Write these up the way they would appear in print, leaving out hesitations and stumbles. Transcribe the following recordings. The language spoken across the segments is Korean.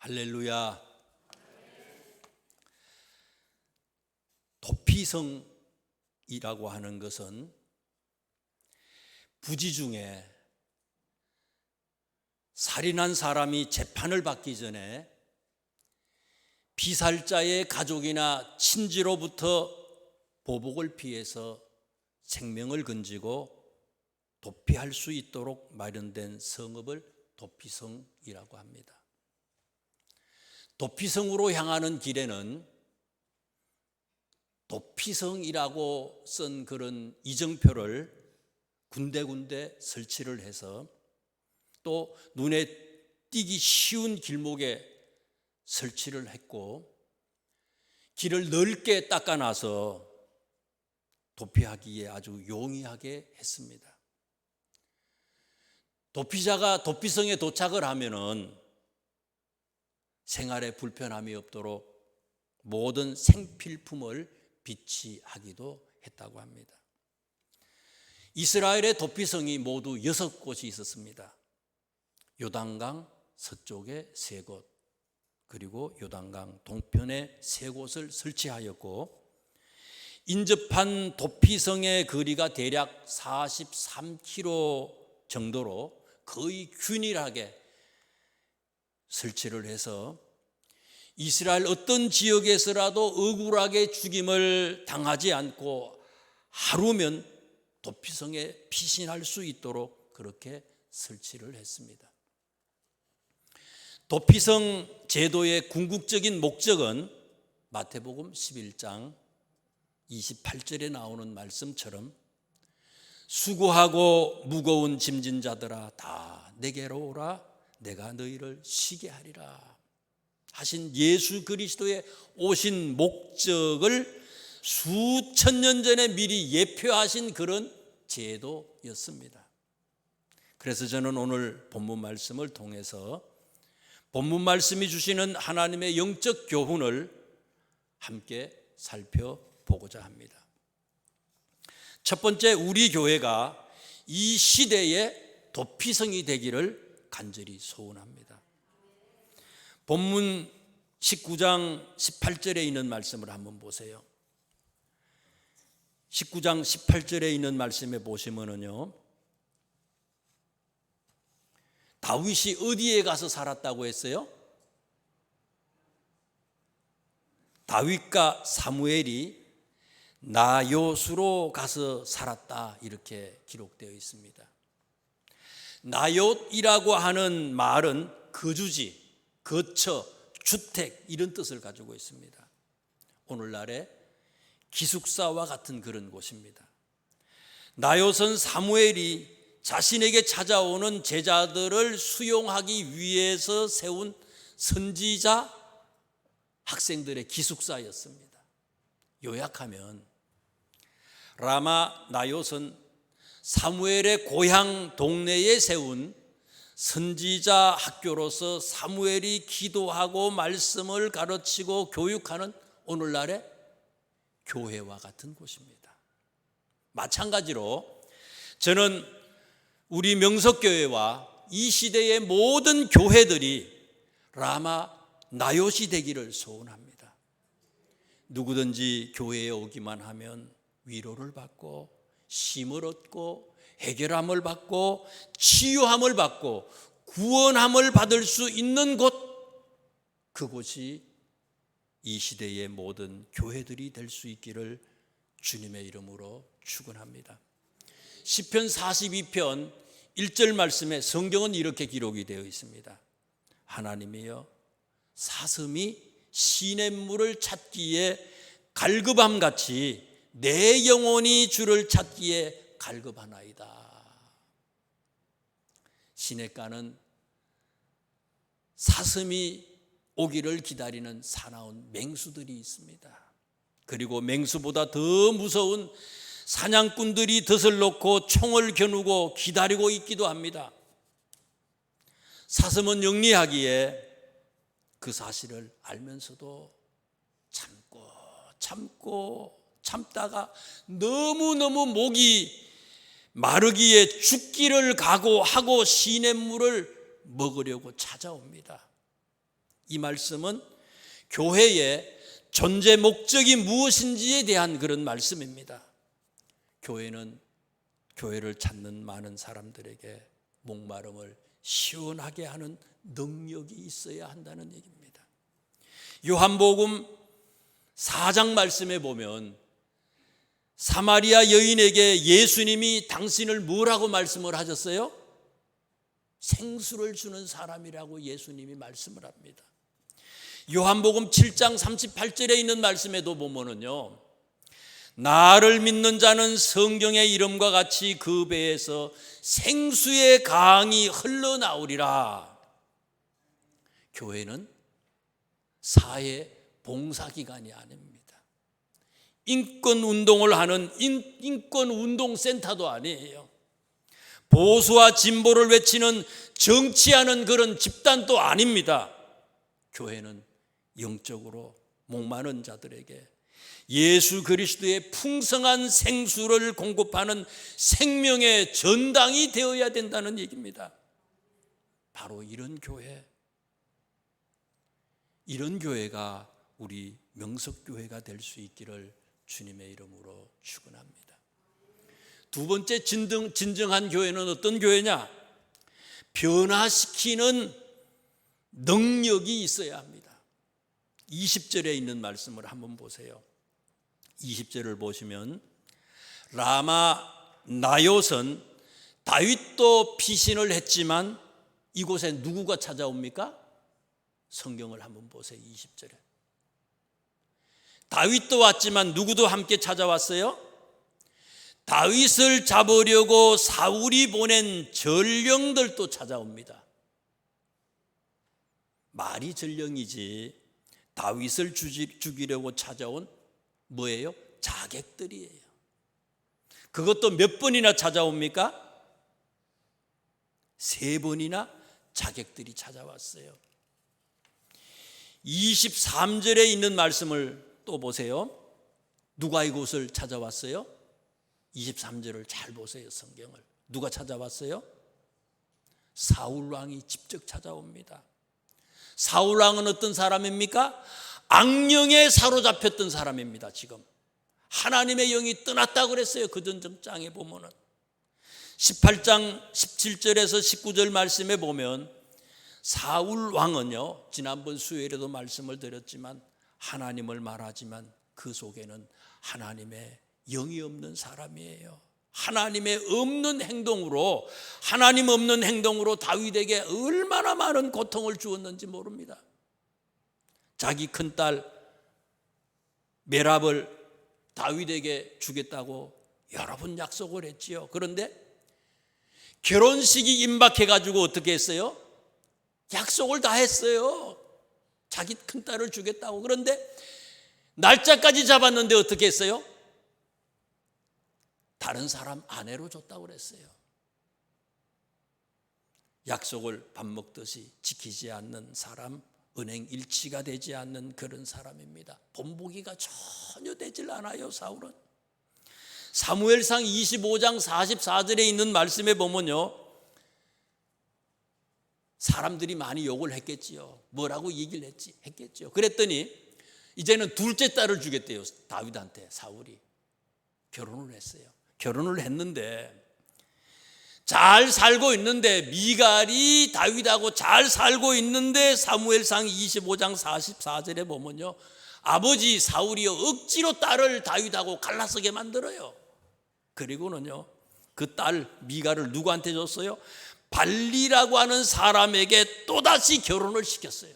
할렐루야. 도피성이라고 하는 것은 부지 중에 살인한 사람이 재판을 받기 전에 피살자의 가족이나 친지로부터 보복을 피해서 생명을 건지고 도피할 수 있도록 마련된 성읍을 도피성이라고 합니다. 도피성으로 향하는 길에는 도피성이라고 쓴 그런 이정표를 군데군데 설치를 해서 또 눈에 띄기 쉬운 길목에 설치를 했고 길을 넓게 닦아놔서 도피하기에 아주 용이하게 했습니다. 도피자가 도피성에 도착을 하면은 생활에 불편함이 없도록 모든 생필품을 비치하기도 했다고 합니다. 이스라엘의 도피성이 모두 6곳이 있었습니다. 요단강 서쪽에 3곳, 그리고 요단강 동편에 3곳을 설치하였고 인접한 도피성의 거리가 대략 43km 정도로 거의 균일하게 설치를 해서 이스라엘 어떤 지역에서라도 억울하게 죽임을 당하지 않고 하루면 도피성에 피신할 수 있도록 그렇게 설치를 했습니다. 도피성 제도의 궁극적인 목적은 마태복음 11장 28절에 나오는 말씀처럼 수고하고 무거운 짐진 자들아 다 내게로 오라 내가 너희를 쉬게 하리라 하신 예수 그리스도의 오신 목적을 수천 년 전에 미리 예표하신 그런 제도였습니다. 그래서 저는 오늘 본문 말씀을 통해서 본문 말씀이 주시는 하나님의 영적 교훈을 함께 살펴보고자 합니다. 첫 번째, 우리 교회가 이 시대의 도피성이 되기를 간절히 소원합니다. 본문 19장 18절에 있는 말씀을 한번 보세요. 19장 18절에 있는 말씀에 보시면은요, 다윗이 어디에 가서 살았다고 했어요? 다윗과 사무엘이 나요스로 가서 살았다 이렇게 기록되어 있습니다. 나요이라고 하는 말은 거주지, 거처, 주택 이런 뜻을 가지고 있습니다. 오늘날의 기숙사와 같은 그런 곳입니다. 나요는 사무엘이 자신에게 찾아오는 제자들을 수용하기 위해서 세운 선지자 학생들의 기숙사였습니다. 요약하면 라마 나요는 사무엘의 고향 동네에 세운 선지자 학교로서 사무엘이 기도하고 말씀을 가르치고 교육하는 오늘날의 교회와 같은 곳입니다. 마찬가지로 저는 우리 명석교회와 이 시대의 모든 교회들이 라마 나요시 되기를 소원합니다. 누구든지 교회에 오기만 하면 위로를 받고 쉼을 얻고 해결함을 받고 치유함을 받고 구원함을 받을 수 있는 곳, 그곳이 이 시대의 모든 교회들이 될 수 있기를 주님의 이름으로 축원합니다. 시편 42편 1절 말씀에 성경은 이렇게 기록이 되어 있습니다. 하나님이여 사슴이 시냇물을 찾기에 갈급함같이 내 영혼이 주를 찾기에 갈급하나이다. 시냇가는 사슴이 오기를 기다리는 사나운 맹수들이 있습니다. 그리고 맹수보다 더 무서운 사냥꾼들이 덫을 놓고 총을 겨누고 기다리고 있기도 합니다. 사슴은 영리하기에 그 사실을 알면서도 참다가 너무너무 목이 마르기에 죽기를 각오하고 시냇물을 먹으려고 찾아옵니다. 이 말씀은 교회의 존재 목적이 무엇인지에 대한 그런 말씀입니다. 교회는 교회를 찾는 많은 사람들에게 목마름을 시원하게 하는 능력이 있어야 한다는 얘기입니다. 요한복음 4장 말씀에 보면 사마리아 여인에게 예수님이 당신을 뭐라고 말씀을 하셨어요? 생수를 주는 사람이라고 예수님이 말씀을 합니다. 요한복음 7장 38절에 있는 말씀에도 보면은요, 나를 믿는 자는 성경의 이름과 같이 그 배에서 생수의 강이 흘러나오리라. 교회는 사회 봉사기관이 아닙니다. 인권운동을 하는 인권운동센터도 아니에요. 보수와 진보를 외치는 정치하는 그런 집단도 아닙니다. 교회는 영적으로 목마른 자들에게 예수 그리스도의 풍성한 생수를 공급하는 생명의 전당이 되어야 된다는 얘기입니다. 바로 이런 교회가 우리 명석교회가 될 수 있기를 주님의 이름으로 축원합니다. 두 번째 진정한 교회는 어떤 교회냐? 변화시키는 능력이 있어야 합니다. 20절에 있는 말씀을 한번 보세요. 20절을 보시면 라마 나요선 다윗도 피신을 했지만 이곳에 누구가 찾아옵니까? 성경을 한번 보세요. 20절에 다윗도 왔지만 누구도 함께 찾아왔어요? 다윗을 잡으려고 사울이 보낸 전령들도 찾아옵니다. 말이 전령이지 다윗을 죽이려고 찾아온 뭐예요? 자객들이에요. 그것도 몇 번이나 찾아옵니까? 3번이나 자객들이 찾아왔어요. 23절에 있는 말씀을 또 보세요. 누가 이곳을 찾아왔어요? 23절을 잘 보세요. 성경을. 누가 찾아왔어요? 사울왕이 직접 찾아옵니다. 사울왕은 어떤 사람입니까? 악령에 사로잡혔던 사람입니다. 지금 하나님의 영이 떠났다고 그랬어요. 그 전정장에 보면은 18장 17절에서 19절 말씀에 보면 사울왕은요, 지난번 수요일에도 말씀을 드렸지만 하나님을 말하지만 그 속에는 하나님의 영이 없는 사람이에요. 하나님 없는 행동으로 다윗에게 얼마나 많은 고통을 주었는지 모릅니다. 자기 큰딸 메랍을 다윗에게 주겠다고 여러 번 약속을 했지요. 그런데 결혼식이 임박해가지고 어떻게 했어요? 약속을 다 했어요. 자기 큰딸을 주겠다고. 그런데 날짜까지 잡았는데 어떻게 했어요? 다른 사람 아내로 줬다고 그랬어요. 약속을 밥 먹듯이 지키지 않는 사람, 은행 일치가 되지 않는 그런 사람입니다. 본보기가 전혀 되질 않아요. 사울은. 사무엘상 25장 44절에 있는 말씀에 보면요, 사람들이 많이 욕을 했겠지요. 뭐라고 얘기를 했겠지요. 그랬더니 이제는 둘째 딸을 주겠대요. 다윗한테. 사울이 결혼을 했어요. 결혼을 했는데 잘 살고 있는데, 미갈이 다윗하고 잘 살고 있는데 사무엘상 25장 44절에 보면요, 아버지 사울이요 억지로 딸을 다윗하고 갈라서게 만들어요. 그리고는요, 그 딸 미갈을 누구한테 줬어요? 발리라고 하는 사람에게 또다시 결혼을 시켰어요.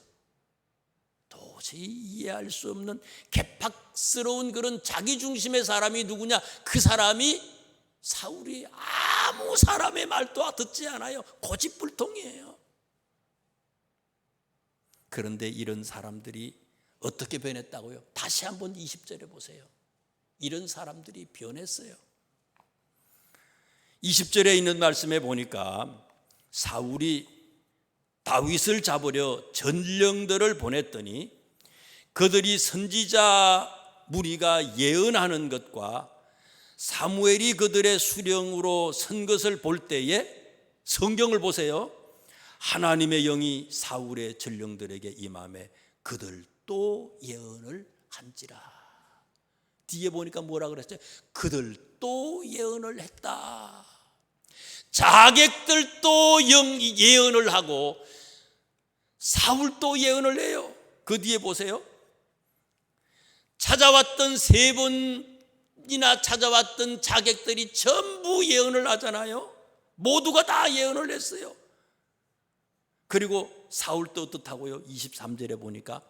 도저히 이해할 수 없는 개팍스러운 그런 자기중심의 사람이 누구냐? 그 사람이 사울이 아무 사람의 말도 듣지 않아요. 고집불통이에요. 그런데 이런 사람들이 어떻게 변했다고요? 다시 한번 20절에 보세요. 이런 사람들이 변했어요. 20절에 있는 말씀에 보니까 사울이 다윗을 잡으려 전령들을 보냈더니 그들이 선지자 무리가 예언하는 것과 사무엘이 그들의 수령으로 선 것을 볼 때에 성경을 보세요. 하나님의 영이 사울의 전령들에게 임함에 그들도 예언을 한지라. 뒤에 보니까 뭐라 그랬어요? 그들도 예언을 했다. 자객들도 예언을 하고 사울도 예언을 해요. 그 뒤에 보세요. 찾아왔던 3번이나 찾아왔던 자객들이 전부 예언을 하잖아요. 모두가 다 예언을 했어요. 그리고 사울도 어떻다고요? 23절에 보니까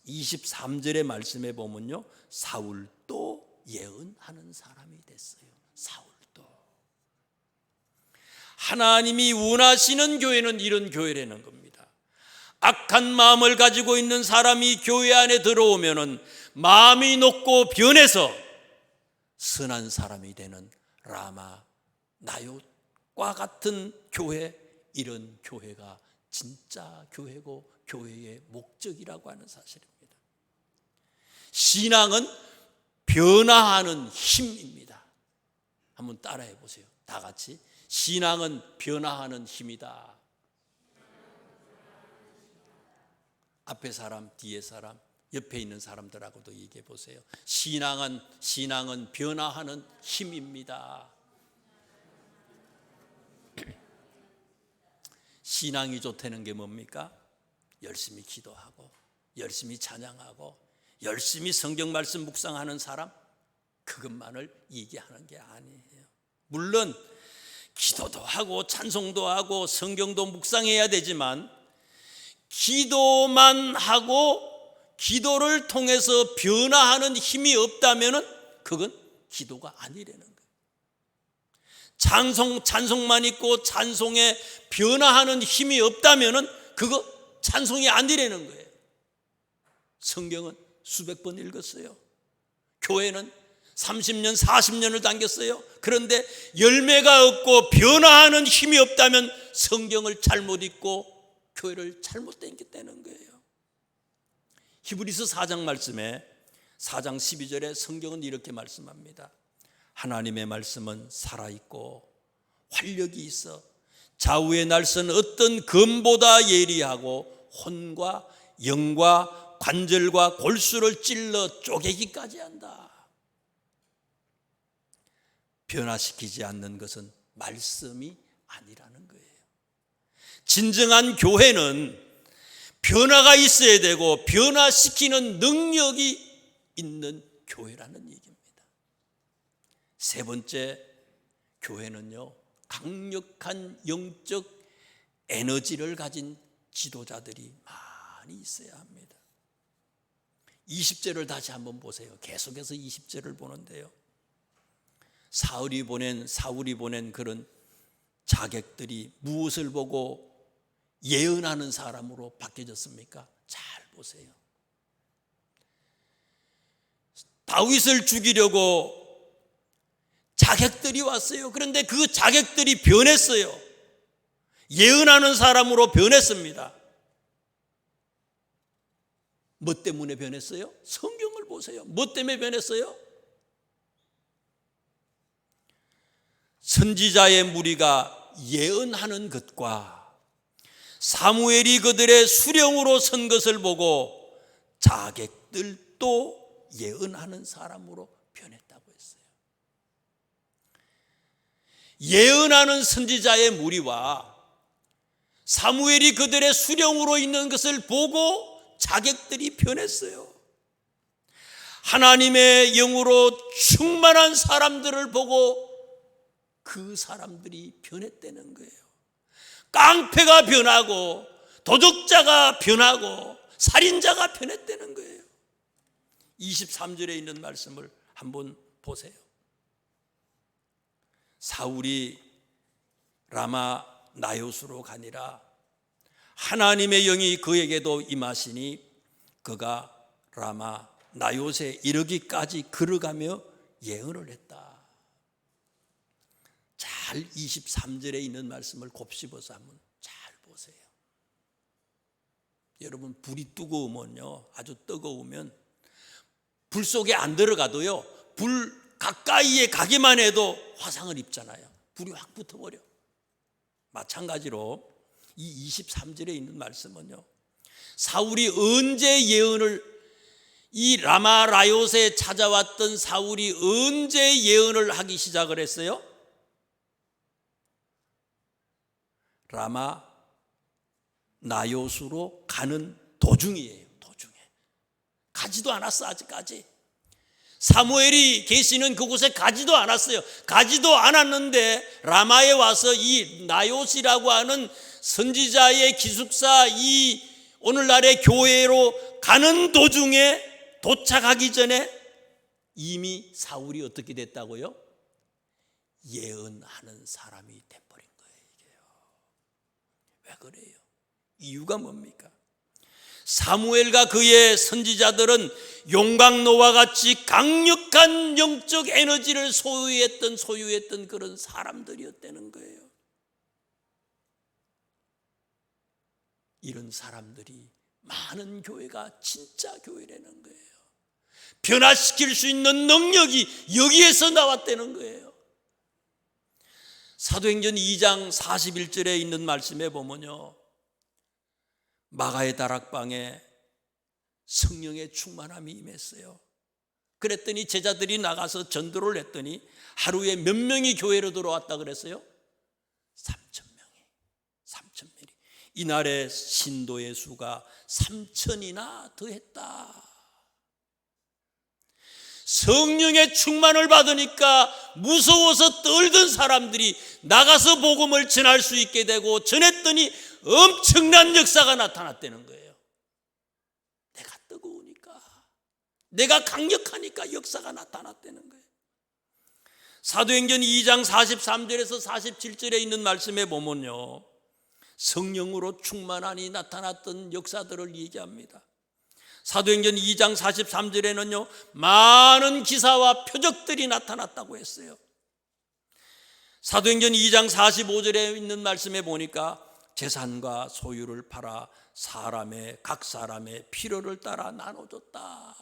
23절의 말씀에 보면요, 사울도 예언하는 사람이 됐어요. 사울도. 하나님이 원하시는 교회는 이런 교회라는 겁니다. 악한 마음을 가지고 있는 사람이 교회 안에 들어오면은 마음이 녹고 변해서 선한 사람이 되는 라마 나요과 같은 교회, 이런 교회가 진짜 교회고 교회의 목적이라고 하는 사실입니다. 신앙은 변화하는 힘입니다. 한번 따라해 보세요. 다 같이. 신앙은 변화하는 힘이다. 앞에 사람, 뒤에 사람, 옆에 있는 사람들하고도 얘기해 보세요. 신앙은 변화하는 힘입니다. 신앙이 좋다는 게 뭡니까? 열심히 기도하고 열심히 찬양하고 열심히 성경 말씀 묵상하는 사람, 그것만을 얘기하는 게 아니에요. 물론 기도도 하고 찬송도 하고 성경도 묵상해야 되지만 기도만 하고 기도를 통해서 변화하는 힘이 없다면 그건 기도가 아니라는 거예요. 찬송만 있고 찬송에 변화하는 힘이 없다면 그거 찬송이 아니라는 거예요. 성경은 수백 번 읽었어요. 교회는 30년, 40년을 당겼어요. 그런데 열매가 없고 변화하는 힘이 없다면 성경을 잘못 읽고 교회를 잘못 다녔다는 거예요. 히브리서 4장 말씀에 4장 12절에 성경은 이렇게 말씀합니다. 하나님의 말씀은 살아있고 활력이 있어 좌우의 날선 어떤 검보다 예리하고 혼과 영과 관절과 골수를 찔러 쪼개기까지 한다. 변화시키지 않는 것은 말씀이 아니라는 거예요. 진정한 교회는 변화가 있어야 되고 변화시키는 능력이 있는 교회라는 얘기입니다. 세 번째, 교회는요, 강력한 영적 에너지를 가진 지도자들이 많이 있어야 합니다. 20절을 다시 한번 보세요. 계속해서 20절을 보는데요, 사울이 보낸 그런 자객들이 무엇을 보고 예언하는 사람으로 바뀌어졌습니까? 잘 보세요. 다윗을 죽이려고 자객들이 왔어요. 그런데 그 자객들이 변했어요. 예언하는 사람으로 변했습니다. 뭐 때문에 변했어요? 성경을 보세요. 뭐 때문에 변했어요? 선지자의 무리가 예언하는 것과 사무엘이 그들의 수령으로 선 것을 보고 자객들도 예언하는 사람으로 변했다고 했어요. 예언하는 선지자의 무리와 사무엘이 그들의 수령으로 있는 것을 보고 자객들이 변했어요. 하나님의 영으로 충만한 사람들을 보고 그 사람들이 변했다는 거예요. 깡패가 변하고 도적자가 변하고 살인자가 변했다는 거예요. 23절에 있는 말씀을 한번 보세요. 사울이 라마 나요스로 가니라 하나님의 영이 그에게도 임하시니 그가 라마 나요스에 이르기까지 걸어가며 예언을 했다. 잘 23절에 있는 말씀을 곱씹어서 한번 잘 보세요. 여러분, 불이 뜨거우면요, 아주 뜨거우면 불 속에 안 들어가도요, 불 가까이에 가기만 해도 화상을 입잖아요. 불이 확 붙어버려. 마찬가지로 이 23절에 있는 말씀은요, 사울이 언제 예언을, 이 라마 라요스에 찾아왔던 사울이 언제 예언을 하기 시작을 했어요? 라마 나요스로 가는 도중이에요. 도중에 가지도 않았어. 아직까지 사무엘이 계시는 그곳에 가지도 않았어요. 가지도 않았는데 라마에 와서 이 나요스라고 하는 선지자의 기숙사, 이 오늘날의 교회로 가는 도중에 도착하기 전에 이미 사울이 어떻게 됐다고요? 예언하는 사람이 돼버린 거예요. 이게요. 왜 그래요? 이유가 뭡니까? 사무엘과 그의 선지자들은 용광로와 같이 강력한 영적 에너지를 소유했던 그런 사람들이었다는 거예요. 이런 사람들이 많은 교회가 진짜 교회라는 거예요. 변화시킬 수 있는 능력이 여기에서 나왔다는 거예요. 사도행전 2장 41절에 있는 말씀에 보면요, 마가의 다락방에 성령의 충만함이 임했어요. 그랬더니 제자들이 나가서 전도를 했더니 하루에 몇 명이 교회로 들어왔다 그랬어요? 3,000명이. 이날의 신도의 수가 3,000이나 더했다. 성령의 충만을 받으니까 무서워서 떨던 사람들이 나가서 복음을 전할 수 있게 되고, 전했더니 엄청난 역사가 나타났다는 거예요. 내가 뜨거우니까, 내가 강력하니까 역사가 나타났다는 거예요. 사도행전 2장 43절에서 47절에 있는 말씀에 보면요, 성령으로 충만하니 나타났던 역사들을 얘기합니다. 사도행전 2장 43절에는요, 많은 기사와 표적들이 나타났다고 했어요. 사도행전 2장 45절에 있는 말씀에 보니까 재산과 소유를 팔아 각 사람의 필요를 따라 나눠줬다.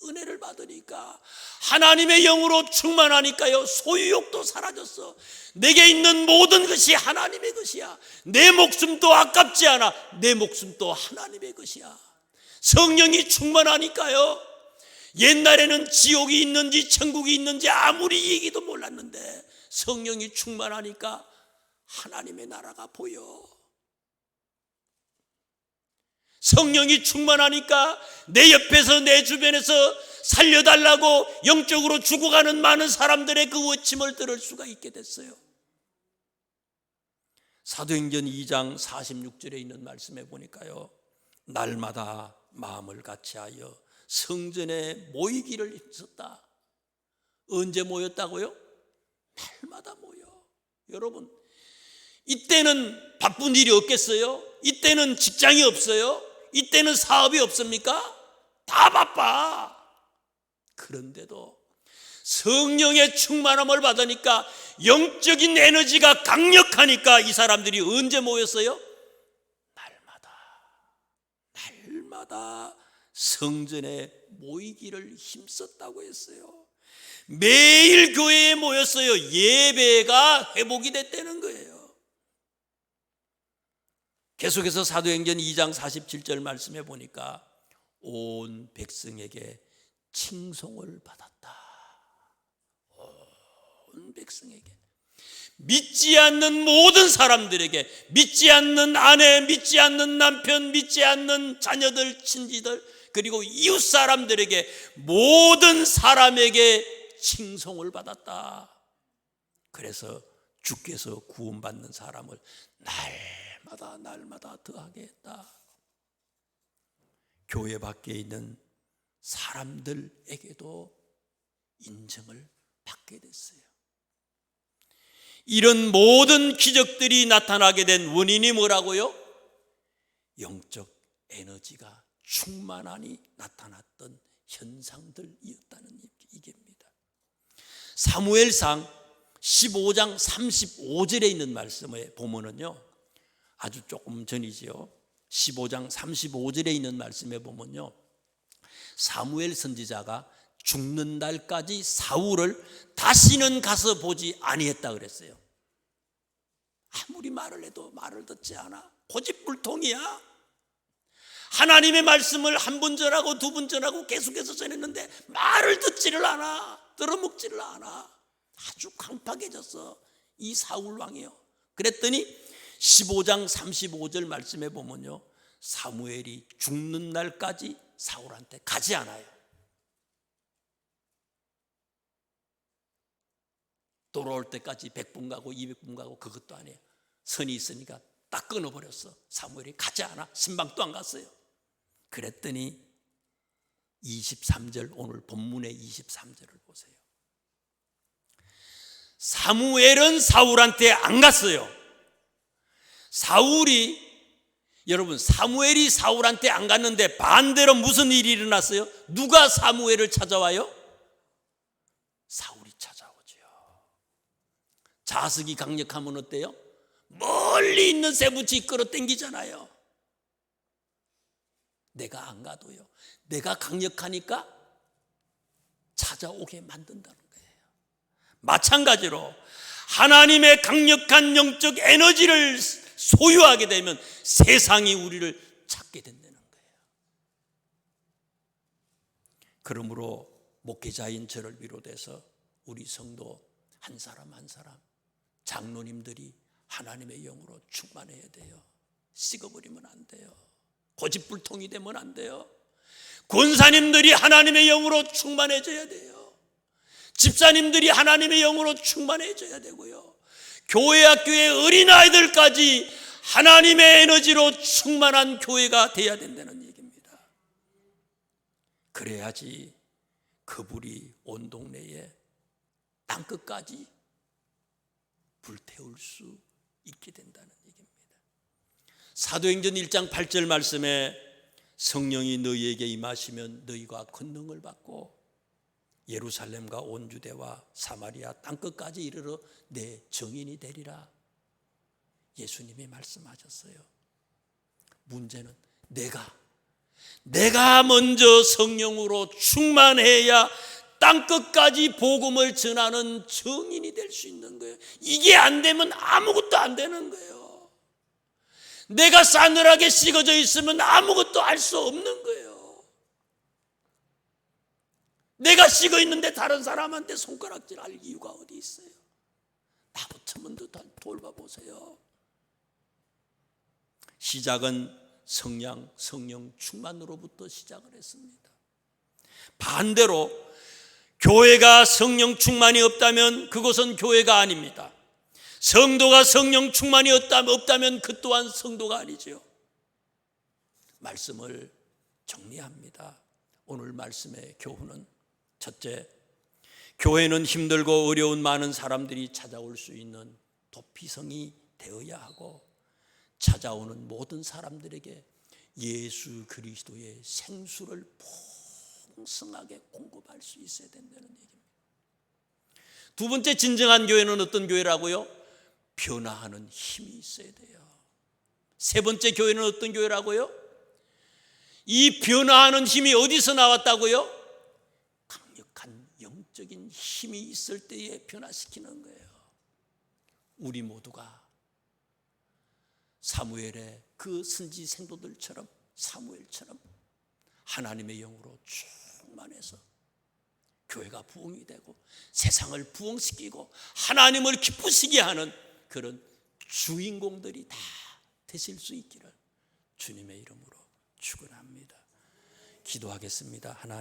은혜를 받으니까, 하나님의 영으로 충만하니까요, 소유욕도 사라졌어. 내게 있는 모든 것이 하나님의 것이야. 내 목숨도 아깝지 않아. 내 목숨도 하나님의 것이야. 성령이 충만하니까요, 옛날에는 지옥이 있는지 천국이 있는지 아무리 얘기도 몰랐는데 성령이 충만하니까 하나님의 나라가 보여. 성령이 충만하니까 내 옆에서, 내 주변에서 살려달라고 영적으로 죽어가는 많은 사람들의 그 외침을 들을 수가 있게 됐어요. 사도행전 2장 46절에 있는 말씀에 보니까요, 날마다 마음을 같이하여 성전에 모이기를 힘썼다. 언제 모였다고요? 날마다 모여. 여러분, 이때는 바쁜 일이 없겠어요? 이때는 직장이 없어요? 이때는 사업이 없습니까? 다 바빠. 그런데도 성령의 충만함을 받으니까, 영적인 에너지가 강력하니까 이 사람들이 언제 모였어요? 날마다 성전에 모이기를 힘썼다고 했어요. 매일 교회에 모였어요. 예배가 회복이 됐다는 거예요. 계속해서 사도행전 2장 47절 말씀해 보니까 온 백성에게 칭송을 받았다. 온 백성에게, 믿지 않는 모든 사람들에게, 믿지 않는 아내, 믿지 않는 남편, 믿지 않는 자녀들, 친지들, 그리고 이웃 사람들에게, 모든 사람에게 칭송을 받았다. 그래서 주께서 구원받는 사람을 날마다 더하게 했다. 교회 밖에 있는 사람들에게도 인정을 받게 됐어요. 이런 모든 기적들이 나타나게 된 원인이 뭐라고요? 영적 에너지가 충만하니 나타났던 현상들이었다는 얘기입니다. 사무엘상 15장 35절에 있는 말씀에 보면은요, 아주 조금 전이지요. 15장 35절에 있는 말씀에 보면요, 사무엘 선지자가 죽는 날까지 사울을 다시는 가서 보지 아니했다 그랬어요. 아무리 말을 해도 말을 듣지 않아. 고집불통이야. 하나님의 말씀을 한 번 전하고 두 번 전하고 계속해서 전했는데 말을 듣지를 않아. 들어먹지를 않아. 아주 강팍해졌어, 이 사울 왕이요. 그랬더니 15장 35절 말씀에 보면요, 사무엘이 죽는 날까지 사울한테 가지 않아요. 돌아올 때까지 100분 가고 200분 가고 그것도 아니에요. 선이 있으니까 딱 끊어버렸어. 사무엘이 가지 않아. 신방도 안 갔어요. 그랬더니 23절, 오늘 본문의 23절을 보세요. 사무엘은 사울한테 안 갔어요. 여러분, 사무엘이 사울한테 안 갔는데 반대로 무슨 일이 일어났어요? 누가 사무엘을 찾아와요? 사울이 찾아오지요. 자석이 강력하면 어때요? 멀리 있는 쇠붙이 끌어당기잖아요. 내가 안 가도요, 내가 강력하니까 찾아오게 만든다는 거예요. 마찬가지로 하나님의 강력한 영적 에너지를 소유하게 되면 세상이 우리를 찾게 된다는 거예요. 그러므로 목회자인 저를 비롯해서 우리 성도 한 사람 한 사람, 장로님들이 하나님의 영으로 충만해야 돼요. 식어버리면 안 돼요. 고집불통이 되면 안 돼요. 권사님들이 하나님의 영으로 충만해져야 돼요. 집사님들이 하나님의 영으로 충만해져야 되고요. 교회 학교의 어린아이들까지 하나님의 에너지로 충만한 교회가 돼야 된다는 얘기입니다. 그래야지 그 불이 온 동네에 땅끝까지 불태울 수 있게 된다는 얘기입니다. 사도행전 1장 8절 말씀에 성령이 너희에게 임하시면 너희가 권능을 받고 예루살렘과 온 유대와 사마리아 땅끝까지 이르러 내 증인이 되리라. 예수님이 말씀하셨어요. 문제는 내가 먼저 성령으로 충만해야 땅끝까지 복음을 전하는 증인이 될 수 있는 거예요. 이게 안 되면 아무것도 안 되는 거예요. 내가 싸늘하게 식어져 있으면 아무것도 알 수 없는 거예요. 내가 식어 있는데 다른 사람한테 손가락질 할 이유가 어디 있어요? 나부터 먼저 돌봐보세요. 시작은 성령 충만으로부터 시작을 했습니다. 반대로 교회가 성령 충만이 없다면 그것은 교회가 아닙니다. 성도가 성령 충만이 없다면 그 또한 성도가 아니죠. 말씀을 정리합니다. 오늘 말씀의 교훈은, 첫째, 교회는 힘들고 어려운 많은 사람들이 찾아올 수 있는 도피성이 되어야 하고, 찾아오는 모든 사람들에게 예수 그리스도의 생수를 풍성하게 공급할 수 있어야 된다는 얘기입니다. 두 번째, 진정한 교회는 어떤 교회라고요? 변화하는 힘이 있어야 돼요. 세 번째, 교회는 어떤 교회라고요? 이 변화하는 힘이 어디서 나왔다고요? 강력한 영적인 힘이 있을 때에 변화시키는 거예요. 우리 모두가 사무엘의 그 선지 생도들처럼, 사무엘처럼 하나님의 영으로 충만해서 교회가 부흥이 되고 세상을 부흥시키고 하나님을 기쁘시게 하는 그런 주인공들이 다 되실 수 있기를 주님의 이름으로 축원합니다. 기도하겠습니다. 하나님,